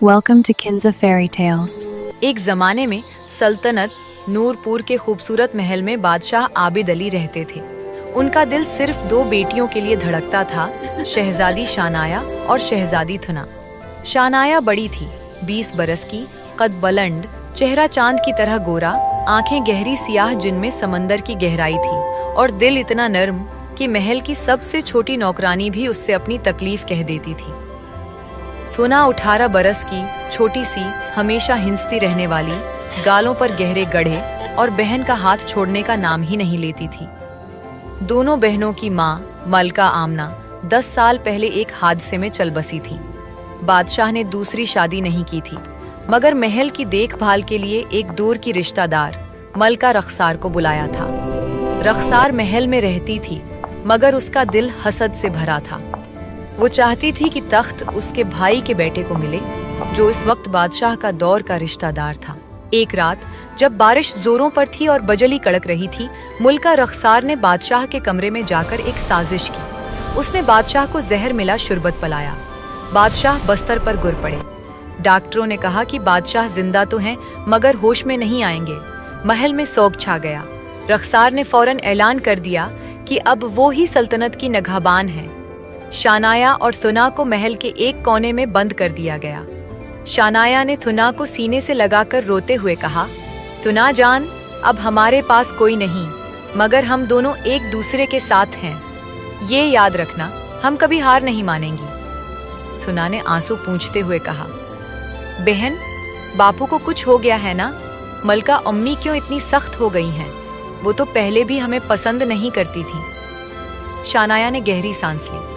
Welcome to Kinza Fairy Tales. एक जमाने में सल्तनत नूरपुर के खूबसूरत महल में बादशाह आबिद अली रहते थे। उनका दिल सिर्फ दो बेटियों के लिए धड़कता था, शहजादी शानाया और शहजादी थुना। शानाया बड़ी थी, 20 बरस की, कद बुलंद, चेहरा चांद की तरह गोरा, आंखें गहरी सियाह जिनमें समंदर की गहराई थी, और दिल इतना नर्म कि महल की सबसे छोटी नौकरानी भी उससे अपनी तकलीफ कह देती थी। थुना 18 बरस की, छोटी सी, हमेशा हिंसती रहने वाली, गालों पर गहरे गड्ढे और बहन का हाथ छोड़ने का नाम ही नहीं लेती थी। दोनों बहनों की माँ मलका आमना 10 साल पहले एक हादसे में चल बसी थी। बादशाह ने दूसरी शादी नहीं की थी, मगर महल की देखभाल के लिए एक दूर की रिश्तेदार मलका रखसार को बुलाया था। रखसार महल में रहती थी, मगर उसका दिल हसद से भरा था। वो चाहती थी कि तख्त उसके भाई के बेटे को मिले, जो इस वक्त बादशाह का दौर का रिश्तेदार था। एक रात जब बारिश जोरों पर थी और बजली कड़क रही थी, मुल्का रखसार ने बादशाह के कमरे में जाकर एक साजिश की। उसने बादशाह को जहर मिला शरबत पिलाया। बादशाह बस्तर पर गिर पड़े। डॉक्टरों ने कहा कि बादशाह जिंदा तो हैं, मगर होश में नहीं आएंगे। महल में सोग छा गया। रखसार ने फौरन ऐलान कर दिया कि अब वो ही सल्तनत की नगहबान है। शानाया और थुना को महल के एक कोने में बंद कर दिया गया। शानाया ने थुना को सीने से लगाकर रोते हुए कहा, थुना जान, अब हमारे पास कोई नहीं, मगर हम दोनों एक दूसरे के साथ हैं। ये याद रखना, हम कभी हार नहीं मानेंगी। थुना ने आंसू पूंछते हुए कहा, बहन, बापू को कुछ हो गया है ना? मलका अम्मी क्यों इतनी सख्त हो गई हैं? वो तो पहले भी हमें पसंद नहीं करती थी। शानाया ने गहरी सांस ली।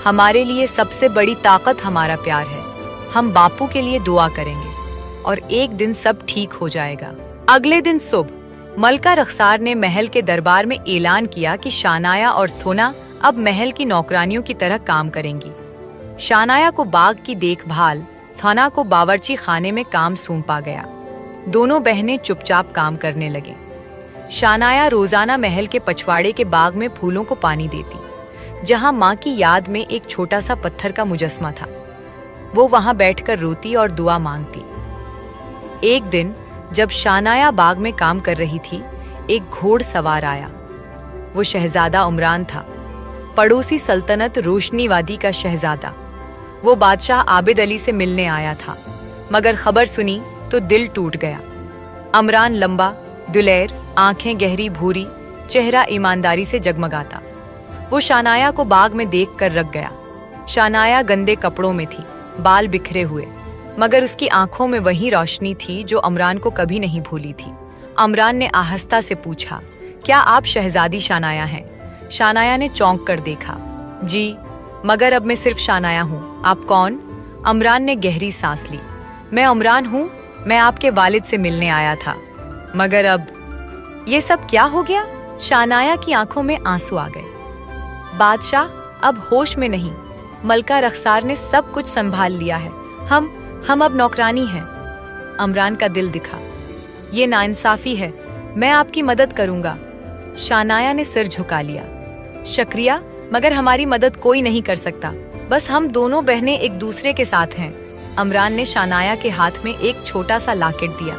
हमारे लिए सबसे बड़ी ताकत हमारा प्यार है। हम बापू के लिए दुआ करेंगे और एक दिन सब ठीक हो जाएगा। अगले दिन सुबह मलका रखसार ने महल के दरबार में ऐलान किया कि शानाया और थुना अब महल की नौकरानियों की तरह काम करेंगी। शानाया को बाग की देखभाल, थुना को बावर्ची खाने में काम सौंपा गया। दोनों बहनें चुपचाप काम करने लगे। शानाया रोजाना महल के पछवाड़े के बाग में फूलों को पानी देती, जहां माँ की याद में एक छोटा सा पत्थर का मुजस्मा था। वो वहां बैठकर रोती और दुआ मांगती। एक दिन जब शानाया बाग में काम कर रही थी, एक घोड़सवार आया। वो शहजादा उमरान था, पड़ोसी सल्तनत रोशनीवादी का शहजादा। वो बादशाह आबिद अली से मिलने आया था, मगर खबर सुनी तो दिल टूट गया। उमरान लंबा, दुलेर, आंखें गहरी भूरी, चेहरा ईमानदारी से जगमगाता। वो शानाया को बाग में देखकर रख गया। शानाया गंदे कपड़ों में थी, बाल बिखरे हुए, मगर उसकी आंखों में वही रोशनी थी जो उमरान को कभी नहीं भूली थी। उमरान ने आहिस्ता से पूछा, क्या आप शहजादी शानाया हैं? शानाया ने चौंक कर देखा। जी, मगर अब मैं सिर्फ शानाया हूँ। आप कौन? उमरान ने गहरी सांस ली। मैं उमरान हूँ, मैं आपके वालिद से मिलने आया था। मगर अब ये सब क्या हो गया? शानाया की आंखों में आंसू आ गए। बादशाह अब होश में नहीं। मलका रखसार ने सब कुछ संभाल लिया है। हम अब नौकरानी हैं। उमरान का दिल दिखा। ये नाइंसाफी है, मैं आपकी मदद करूंगा। शानाया ने सिर झुका लिया। शुक्रिया, मगर हमारी मदद कोई नहीं कर सकता। बस हम दोनों बहनें एक दूसरे के साथ हैं। उमरान ने शानाया के हाथ में एक छोटा सा लॉकेट दिया।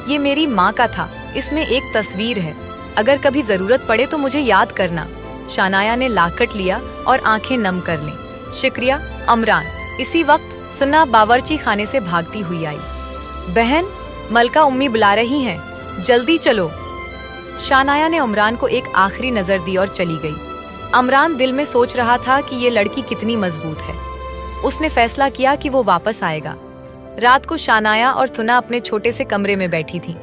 ये मेरी माँ का था, इसमें एक तस्वीर है। अगर कभी जरूरत पड़े तो मुझे याद करना। शानाया ने लॉकेट लिया और आंखें नम कर लीं। शुक्रिया, उमरान। इसी वक्त सुना बावर्ची खाने से भागती हुई आई। बहन, मलका उम्मी बुला रही हैं, जल्दी चलो। शानाया ने उमरान को एक आखिरी नजर दी और चली गई। उमरान दिल में सोच रहा था कि ये लड़की कितनी मजबूत है। उसने फैसला किया कि वो वापस आएगा। रात को शानाया और थुना अपने छोटे से कमरे में बैठी थी।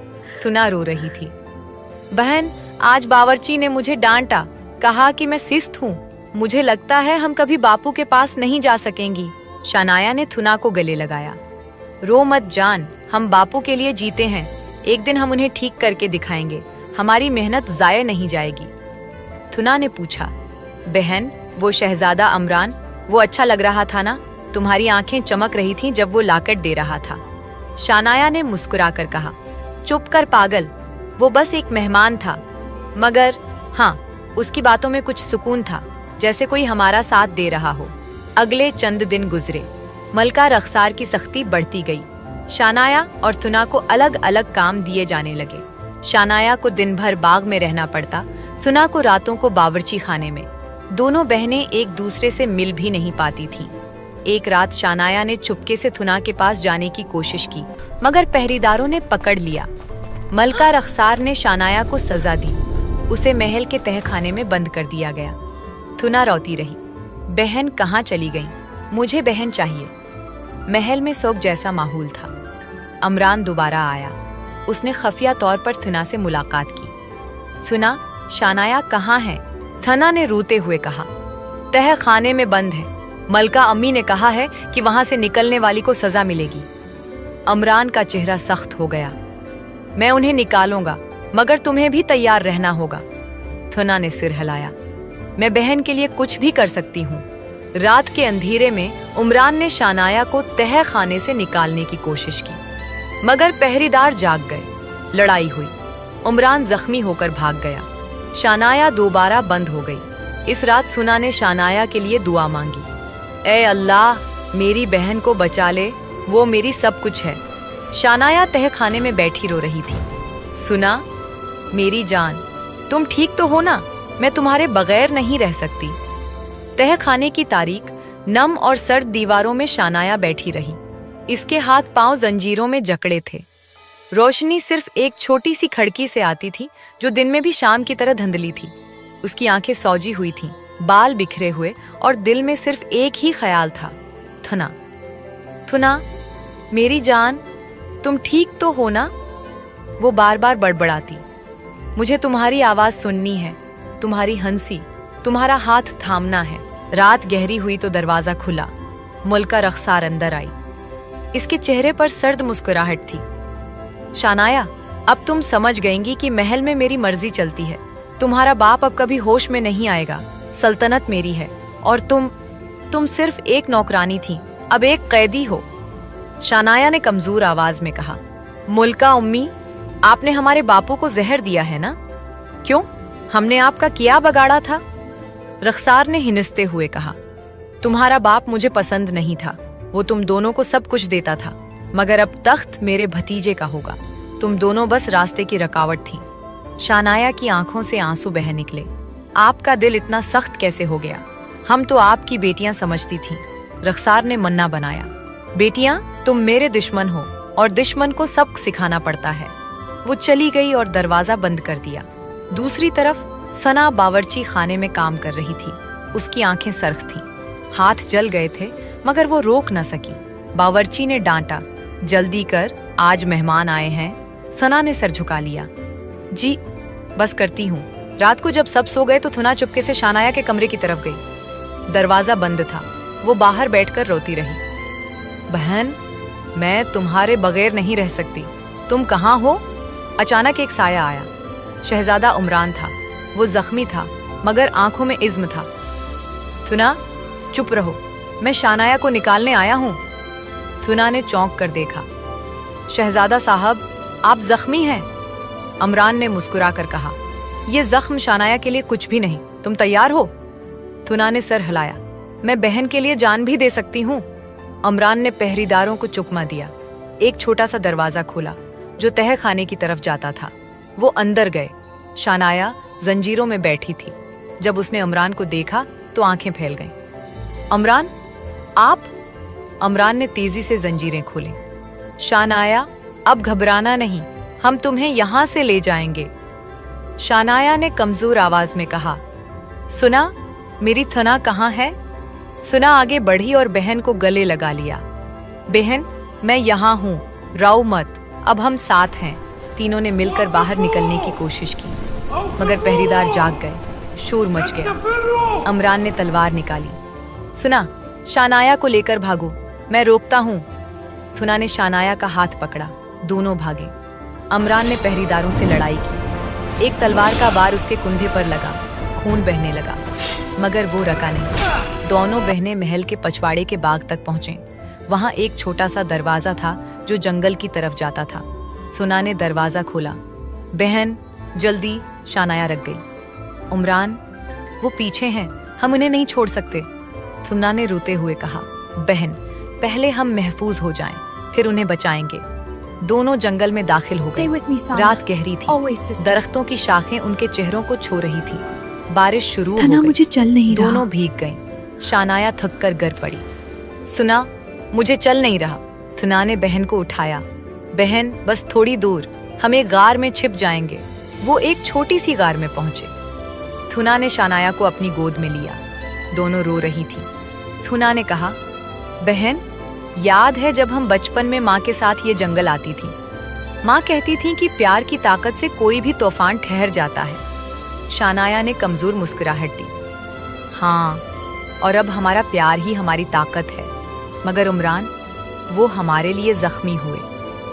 थुना रो रही थी। बहन, आज बावर्ची ने मुझे डांटा, कहा कि मैं सिस्त हूँ। मुझे लगता है हम कभी बापू के पास नहीं जा सकेंगी। शानाया ने थुना को गले लगाया। रो मत जान, हम बापू के लिए जीते हैं। एक दिन हम उन्हें ठीक करके दिखाएंगे। हमारी मेहनत जाया नहीं जाएगी। थुना ने पूछा, बहन, वो शहजादा उमरान, वो अच्छा लग रहा था ना? तुम्हारी आंखें चमक रही थीं जब वो लॉकेट दे रहा था। शानाया ने मुस्कुराकर कहा, चुप कर पागल, वो बस एक मेहमान था। मगर हाँ, उसकी बातों में कुछ सुकून था, जैसे कोई हमारा साथ दे रहा हो। अगले चंद दिन गुजरे। मलका रख्सार की सख्ती बढ़ती गई। शानाया और थुना को अलग अलग काम दिए जाने लगे। शानाया को दिन भर बाग में रहना पड़ता, थुना को रातों को बावर्ची खाने में। दोनों बहनें एक दूसरे से मिल भी नहीं पाती थीं। एक रात शानाया ने चुपके से थुना के पास जाने की कोशिश की, मगर पहरेदारों ने पकड़ लिया। मलका रख्सार ने शानाया को सजा दी। उसे महल के तहखाने में बंद कर दिया गया। थुना रोती रही, बहन कहाँ चली गई? मुझे बहन चाहिए। महल में शोक जैसा माहौल था। अमरान दोबारा आया। उसने खफिया तौर पर थुना से मुलाकात की। थुना, शानाया कहाँ है? थना ने रोते हुए कहा, तह खाने में बंद है। मलका अम्मी ने कहा है कि वहां से निकलने वाली को सजा मिलेगी। अमरान का चेहरा सख्त हो गया। मैं उन्हें निकालूंगा, मगर तुम्हें भी तैयार रहना होगा। थुना ने सिर हिलाया। मैं बहन के लिए कुछ भी कर सकती हूँ। रात के अंधेरे में उमरान ने शानाया को तह खाने से निकालने की कोशिश की, मगर पहरेदार जाग गए। लड़ाई हुई। उमरान जख्मी होकर भाग गया। शानाया दोबारा बंद हो गई। इस रात सुना ने शानाया के लिए दुआ मांगी, ए अल्लाह, मेरी बहन को बचा ले, वो मेरी सब कुछ है। शानाया तह खाने में बैठी रो रही थी। सुना, मेरी जान, तुम ठीक तो हो ना? मैं तुम्हारे बगैर नहीं रह सकती। तह खाने की तारीख नम और सर्द दीवारों में शानाया बैठी रही। इसके हाथ पांव जंजीरों में जकड़े थे। रोशनी सिर्फ एक छोटी सी खिड़की से आती थी, जो दिन में भी शाम की तरह धुंधली थी। उसकी आंखें सौजी हुई थीं, बाल बिखरे हुए, और दिल में सिर्फ एक ही ख्याल था, थुना। थुना, मेरी जान, तुम ठीक तो हो ना? वो बार बार बड़बड़ाती। मुझे तुम्हारी आवाज सुननी है, तुम्हारी हंसी, तुम्हारा हाथ थामना है। रात गहरी हुई तो दरवाजा खुला। मलका रख्सार अंदर आई। इसके चेहरे पर सर्द मुस्कुराहट थी। शानाया, अब तुम समझ गएंगी कि महल में मेरी मर्जी चलती है। तुम्हारा बाप अब कभी होश में नहीं आएगा। सल्तनत मेरी है, और तुम सिर्फ एक नौकरानी थी, अब एक कैदी हो। शानाया ने कमजोर आवाज में कहा, मुल्का उम्मी, आपने हमारे बापू को जहर दिया है ना? क्यों? हमने आपका क्या बगाड़ा था? रख्सार ने हिनस्ते हुए कहा, तुम्हारा बाप मुझे पसंद नहीं था। वो तुम दोनों को सब कुछ देता था, मगर अब तख्त मेरे भतीजे का होगा। तुम दोनों बस रास्ते की रुकावट थी। शानाया की आंखों से आंसू बह निकले। आपका दिल इतना सख्त कैसे हो गया? हम तो आपकी बेटियां समझती थीं। रख्सार ने मन्ना बनाया, बेटियां, तुम मेरे दुश्मन हो, और दुश्मन को सबक सिखाना पड़ता है। वो चली गई और दरवाजा बंद कर दिया। दूसरी तरफ सना बावर्ची खाने में काम कर रही थी। उसकी आंखें सर्ख थीं, हाथ जल गए थे, मगर वो रोक न सकी। बावर्ची ने डांटा, जल्दी कर, आज मेहमान आए हैं। सना ने सर झुका लिया। जी, बस करती हूँ। रात को जब सब सो गए तो थुना चुपके से शानाया के कमरे की तरफ गई। दरवाजा बंद था। वो बाहर बैठकर रोती रही। बहन, मैं तुम्हारे बगैर नहीं रह सकती। तुम कहाँ हो? अचानक एक साया आया। शहजादा उमरान था। वो जख्मी था, मगर आंखों में इज्म था। थुना, चुप रहो, मैं शानाया को निकालने आया हूँ। थुना ने चौंक कर देखा। शहजादा साहब, आप जख्मी हैं? अमरान ने मुस्कुरा कर कहा, ये जख्म शानाया के लिए कुछ भी नहीं। तुम तैयार हो? थुना ने सर हिलाया। मैं बहन के लिए जान भी दे सकती हूँ। अमरान ने पहरेदारों को चुकमा दिया। एक छोटा सा दरवाजा खुला, जो तह खाने की तरफ जाता था। वो अंदर गए। शानाया जंजीरों में बैठी थी। जब उसने अमरान को देखा तो आंखें फैल गईं। अमरान, आप? अमरान ने तेजी से जंजीरें खोली। शानाया, अब घबराना नहीं, हम तुम्हें यहां से ले जाएंगे। शानाया ने कमजोर आवाज में कहा, सुना, मेरी थना कहाँ है? सुना आगे बढ़ी और बहन को गले लगा लिया। बहन, मैं यहाँ हूँ, राव मत, अब हम साथ हैं। तीनों ने मिलकर बाहर निकलने की कोशिश की, मगर पहरेदार जाग गए। शोर मच गया। अमरान ने तलवार निकाली। सुना, शानाया को लेकर भागो, मैं रोकता हूँ। थुना ने शानाया का हाथ पकड़ा। दोनों भागे। अमरान ने पहरेदारों से लड़ाई की। एक तलवार का वार उसके कुंधे पर लगा। खून बहने लगा, मगर वो रका नहीं। दोनों बहनें महल के पछवाड़े के बाग तक पहुंचे। वहां एक छोटा सा दरवाजा था जो जंगल की तरफ जाता था। सुना ने दरवाजा खोला। बहन, जल्दी। शानाया रख गई। उमरान, वो पीछे हैं, हम उन्हें नहीं छोड़ सकते। सुना ने रोते हुए कहा, बहन, पहले हम महफूज हो जाएं, फिर उन्हें बचाएंगे। दोनों जंगल में दाखिल हो Stay with me, गए। Sana. रात गहरी थी, Always, sister. दरख्तों की शाखें उनके चेहरों को छू रही थी। बारिश शुरू हो थना, गई। मुझे चल नहीं रहा। दोनों भीग गए। शानाया थक कर गिर पड़ी। सुना, मुझे चल नहीं रहा। थुना ने बहन को उठाया। बहन, बस थोड़ी दूर, हमें गार में छिप जाएंगे। वो एक छोटी सी गार में पहुंचे। थुना ने शानाया को अपनी गोद में लिया। दोनों रो रही थी। थुना ने कहा, बहन, याद है जब हम बचपन में माँ के साथ ये जंगल आती थी? माँ कहती थी कि प्यार की ताकत से कोई भी तूफान ठहर जाता है। शानाया ने कमजोर मुस्कुराहट दी। हाँ, और अब हमारा प्यार ही हमारी ताकत है। मगर उमरान, वो हमारे लिए जख्मी हुए।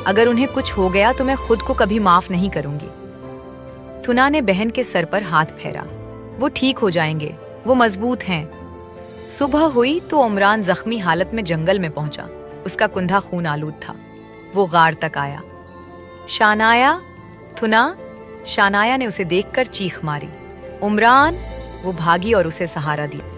अगर उन्हें कुछ हो गया तो मैं खुद को कभी माफ नहीं करूंगी। थुना ने बहन के सर पर हाथ फेरा। वो ठीक हो जाएंगे, वो मजबूत हैं। सुबह हुई तो उमरान जख्मी हालत में जंगल में पहुंचा। उसका कुंधा खून आलूद था। वो गार तक आया। शानाया, थुना। शानाया ने उसे देखकर चीख मारी। उमरान। वो भागी और उसे सहारा दिया।